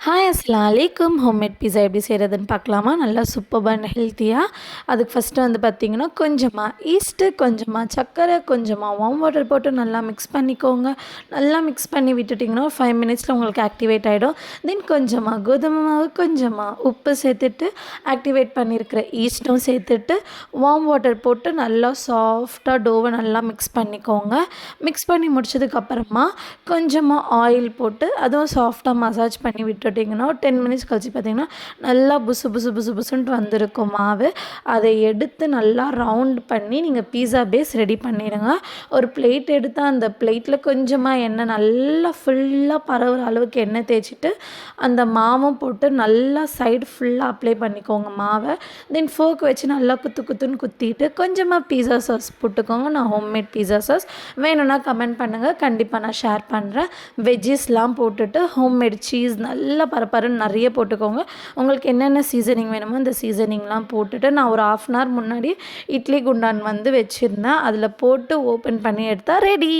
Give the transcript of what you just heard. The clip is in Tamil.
ஹாய் அஸ்ஸலாமு அலைக்கும். ஹோம்மேட் பீஸா எப்படி செய்கிறதுன்னு பார்க்கலாமா? நல்லா சூப்பர்பா அண்ட் ஹெல்த்தியாக. அதுக்கு ஃபஸ்ட்டு வந்து பார்த்திங்கன்னா, கொஞ்சமாக ஈஸ்ட்டு, கொஞ்சமாக சர்க்கரை, கொஞ்சமாக வார்ம் வாட்டர் போட்டு நல்லா மிக்ஸ் பண்ணிக்கோங்க. நல்லா மிக்ஸ் பண்ணி விட்டுட்டிங்கன்னா ஒரு 5 மினிட்ஸில் உங்களுக்கு ஆக்டிவேட் ஆகிடும். தென் கொஞ்சமாக கோதுமை மாவு, கொஞ்சமாக உப்பு சேர்த்துட்டு ஆக்டிவேட் பண்ணியிருக்கிற ஈஸ்ட்டும் சேர்த்துட்டு வார்ம் வாட்டர் போட்டு நல்லா சாஃப்டாக டோவை நல்லா மிக்ஸ் பண்ணிக்கோங்க. மிக்ஸ் பண்ணி முடிச்சதுக்கப்புறமா கொஞ்சமாக ஆயில் போட்டு அதுவும் சாஃப்டாக மசாஜ் பண்ணி விட்டுட்டிங்கன்னா ஒரு 10 மினிட்ஸ் கழிச்சு பார்த்திங்கன்னா நல்லா புசு புசு புசு புசுன்ட்டு வந்திருக்கும் மாவு. அதை எடுத்து நல்லா ரவுண்ட் பண்ணி நீங்கள் பீஸா பேஸ் ரெடி பண்ணிடுங்க. ஒரு பிளேட் எடுத்து அந்த பிளேட்டில் கொஞ்சமாக எண்ணெய் நல்லா ஃபுல்லாக பரவுற அளவுக்கு எண்ணெய் தேய்ச்சிட்டு அந்த மாவும் போட்டு நல்லா சைடு ஃபுல்லாக அப்ளை பண்ணிக்கோங்க மாவை. தென் ஃபோர்க் வச்சு நல்லா குத்து குத்துன்னு குத்திட்டு கொஞ்சமாக பீஸா சாஸ் போட்டுக்கோங்க. நான் ஹோம்மேட் பீஸா சாஸ் வேணும்னா கமெண்ட் பண்ணுங்கள், கண்டிப்பாக நான் ஷேர் பண்ணுறேன். வெஜ்ஜஸ்லாம் போட்டுட்டு ஹோம்மேட் சீஸ் நல்லா பரப்பரன்னு நிறைய போட்டுக்கோங்க. உங்களுக்கு என்னென்ன சீசனிங் வேணுமோ அந்த சீசனிங்லாம் போட்டுட்டு நான் ஒரு 1/2 அன் ஹவர் முன்னாடி இட்லி குண்டான் வந்து வச்சுருந்தேன். அதில் போட்டு ஓப்பன் பண்ணி எடுத்தால் ரெடி.